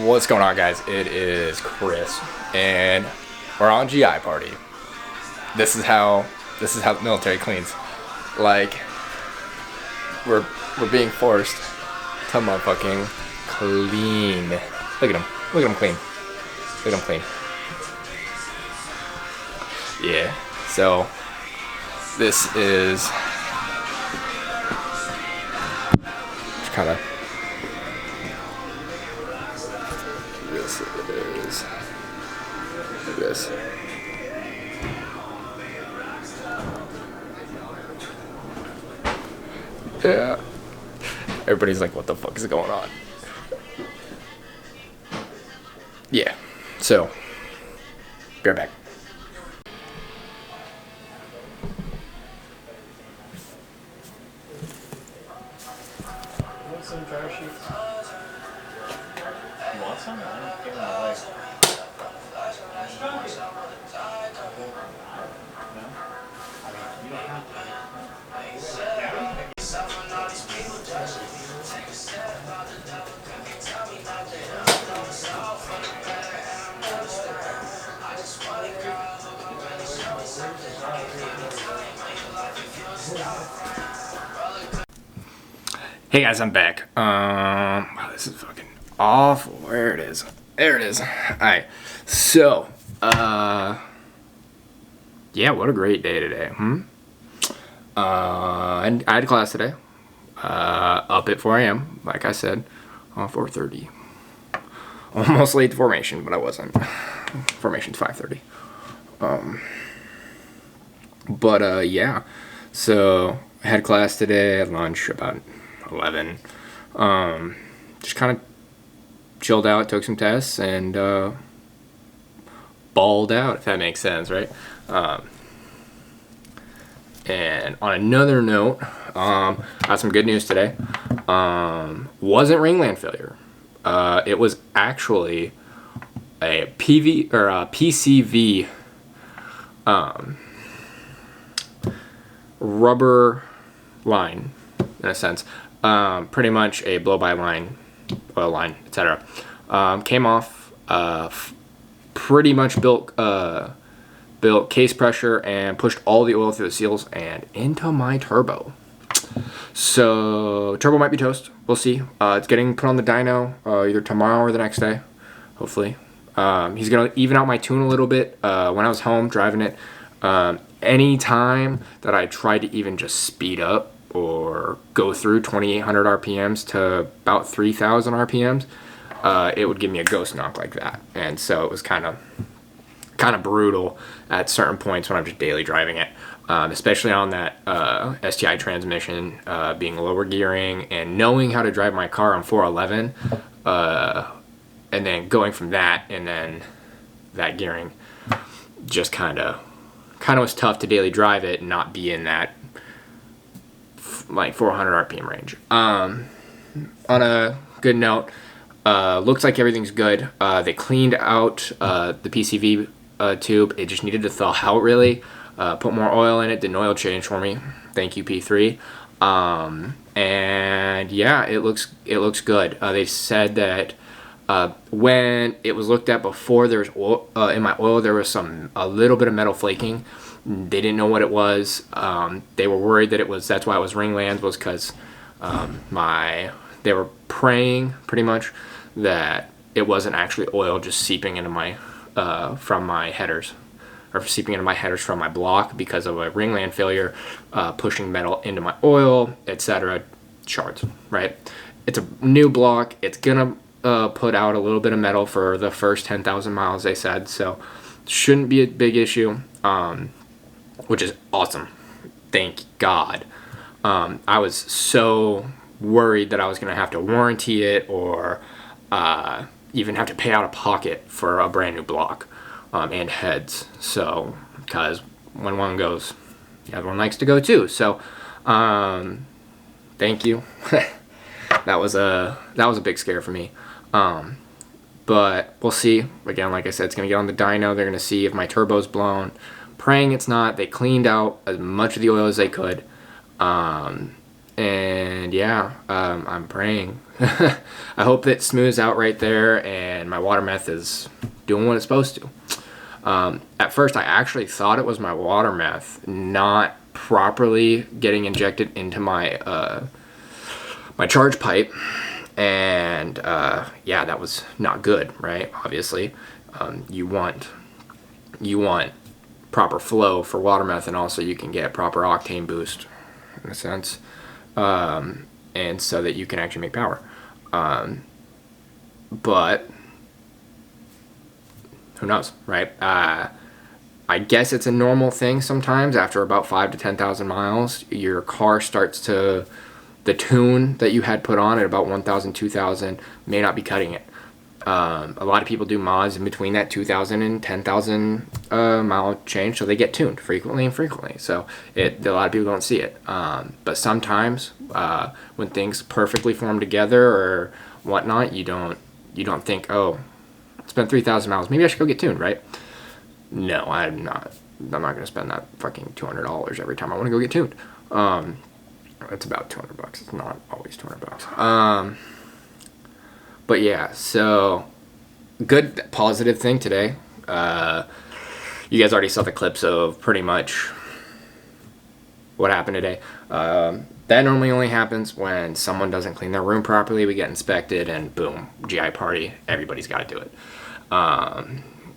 What's going on, guys? It is Chris, and we're on GI party. This is how the military cleans. Like, we're being forced to motherfucking clean. Look at him. Look at him clean. Look at him clean. Yeah. So this is just kind of. This is this. Yeah. Everybody's like, what the fuck is going on? Yeah. So, be right back. Want some dryer sheets? You want some? I don't give them away. No? I mean, you don't have to. Hey guys, I'm back. Wow, this is fucking awful. Where it is? There it is. Alright. So, yeah, what a great day today. And I had class today. Up at 4 a.m., like I said, 4:30. Almost late to formation, but I wasn't. Formation's 5:30. Yeah. So, I had class today at lunch about 11. Just kind of chilled out, took some tests, and balled out, if that makes sense, right? And on another note, I had some good news today. Wasn't ringland failure. It was actually a PV or a PCV rubber line, in a sense. Pretty much a blow-by line, oil line, etc. Came off, pretty much built case pressure and pushed all the oil through the seals and into my turbo. So turbo might be toast. We'll see. It's getting put on the dyno either tomorrow or the next day, hopefully. He's gonna even out my tune a little bit. When I was home driving it, any time that I tried to even just speed up or go through 2,800 RPMs to about 3,000 RPMs, it would give me a ghost knock like that. And so it was kind of brutal at certain points when I'm just daily driving it, especially on that STI transmission, being lower gearing and knowing how to drive my car on 411, and then going from that and then that gearing just kind of was tough to daily drive it and not be in that like 400 RPM range. On a good note, looks like everything's good. They cleaned out the PCV tube. It just needed to thaw out, really. Put more oil in it, did an oil change for me. Thank you, P3. And yeah, it looks good. They said that when it was looked at before, there was oil, in my oil there was a little bit of metal flaking. They didn't know what it was. They were worried that that's why it was ringland, was because they were praying pretty much that it wasn't actually oil just seeping into my from my headers, or seeping into my headers from my block because of a ringland failure, pushing metal into my oil, etc. Shards, right? It's a new block. It's gonna put out a little bit of metal for the first 10,000 miles, they said, so shouldn't be a big issue, which is awesome. Thank God. I was so worried that I was gonna have to warranty it or even have to pay out of pocket for a brand new block and heads. So, because when one goes, the other one likes to go too. So, thank you. That was a big scare for me. But we'll see. Again, like I said, it's gonna get on the dyno. They're gonna see if my turbo's blown. Praying it's not. They cleaned out as much of the oil as they could. And yeah, I'm praying. I hope it smooths out right there and my water meth is doing what it's supposed to. At first, I actually thought it was my water meth not properly getting injected into my my charge pipe, and yeah, that was not good, right? Obviously, you want proper flow for water meth, and also you can get proper octane boost in a sense, and so that you can actually make power. But who knows, right? I guess it's a normal thing sometimes. After about 5 to 10,000 miles, your car starts to, the tune that you had put on at about 1,000, 2,000 may not be cutting it. A lot of people do mods in between that 2,000 and 10,000 mile change, so they get tuned frequently and frequently. So a lot of people don't see it. But sometimes when things perfectly form together or whatnot, you don't think, oh, it's been 3,000 miles, maybe I should go get tuned, right? No, I'm not going to spend that fucking $200 every time I want to go get tuned. It's about $200. It's not always $200. But yeah, so good positive thing today. You guys already saw the clips of pretty much what happened today. That normally only happens when someone doesn't clean their room properly. We get inspected and boom, GI party. Everybody's got to do it.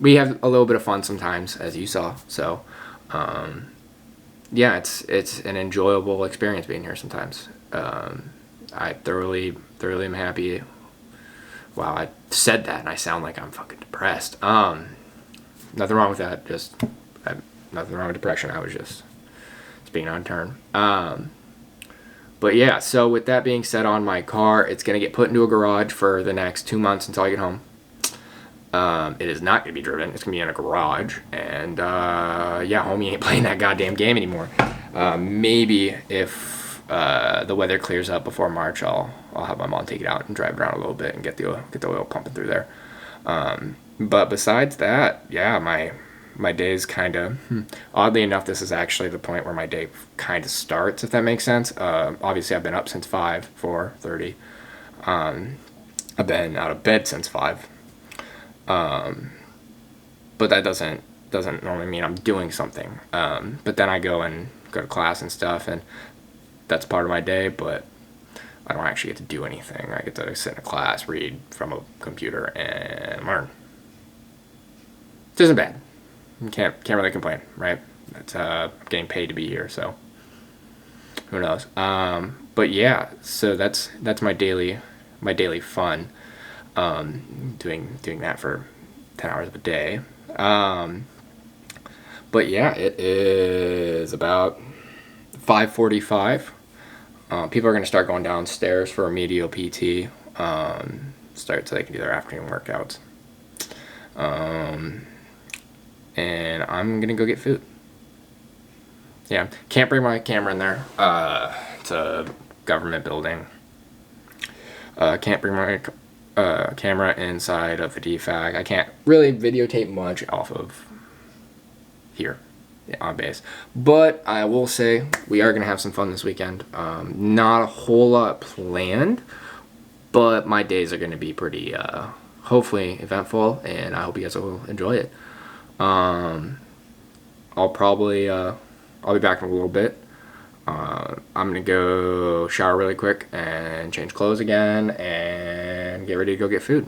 We have a little bit of fun sometimes, as you saw. So, yeah, it's an enjoyable experience being here sometimes. I thoroughly am happy. Wow, I said that and I sound like I'm fucking depressed. Nothing wrong with that. Nothing wrong with depression. I was just speaking on turn. But yeah, so with that being said, on my car, it's gonna get put into a garage for the next 2 months until I get home. It is not gonna be driven. It's gonna be in a garage, and yeah, homie ain't playing that goddamn game anymore. Maybe if the weather clears up before March, I'll have my mom take it out and drive around a little bit and get the oil pumping through there. But besides that, yeah, my day's kind of oddly enough, this is actually the point where my day kind of starts, if that makes sense. Obviously, I've been up since 4:30. I've been out of bed since 5. But that doesn't normally mean I'm doing something. But then I go to class and stuff, and that's part of my day, but I don't actually get to do anything. I get to sit in a class, read from a computer, and learn. It isn't bad. You can't really complain, right? It's getting paid to be here, so who knows? But yeah, so that's my daily fun. Doing that for 10 hours of a day. But yeah, it is about 5:45. People are going to start going downstairs for remedial PT, start so they can do their afternoon workouts. And I'm going to go get food. Yeah, can't bring my camera in there. It's a government building. Can't bring my camera inside of the DFAG. I can't really videotape much off of here on base, but I will say we are gonna have some fun this weekend. Not a whole lot planned, but my days are gonna be pretty hopefully eventful, and I hope you guys will enjoy it. I'll be back in a little bit. I'm gonna go shower really quick and change clothes again and get ready to go get food.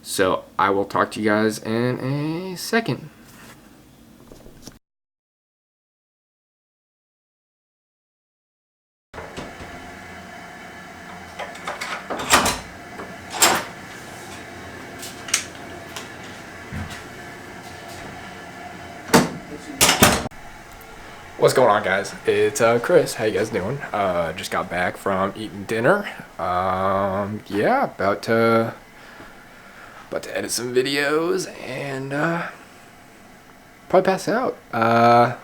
So I will talk to you guys in a second. What's going on, guys? It's Chris. How you guys doing? Just got back from eating dinner. Yeah, about to edit some videos and probably pass out. I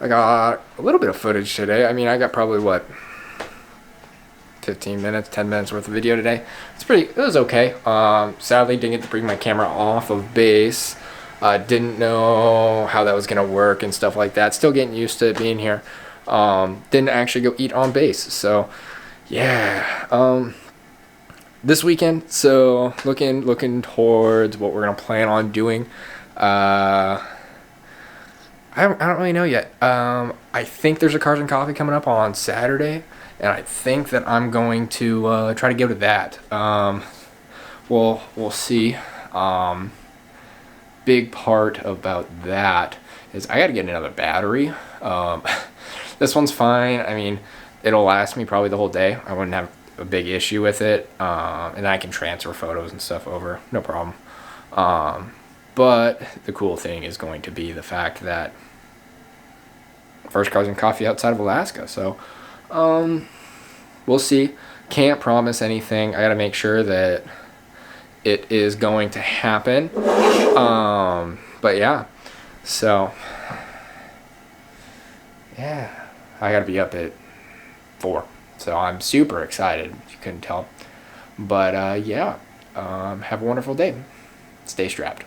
got a little bit of footage today. I mean, I got probably 10 minutes worth of video today. It was okay. Sadly, didn't get to bring my camera off of base. Didn't know how that was gonna work and stuff like that. Still getting used to being here. Didn't actually go eat on base. So yeah, this weekend. So looking towards what we're gonna plan on doing. I don't really know yet. I think there's a Cars and Coffee coming up on Saturday, and I think that I'm going to try to go to that. We'll see. Big part about that is I got to get another battery. This one's fine. I mean, it'll last me probably the whole day. I wouldn't have a big issue with it, and I can transfer photos and stuff over, no problem. But the cool thing is going to be the fact that first Cars and Coffee outside of Alaska. So we'll see. Can't promise anything. I got to make sure that it is going to happen. But yeah, so yeah, I got to be up at 4. So I'm super excited, if you couldn't tell. But yeah, have a wonderful day. Stay strapped.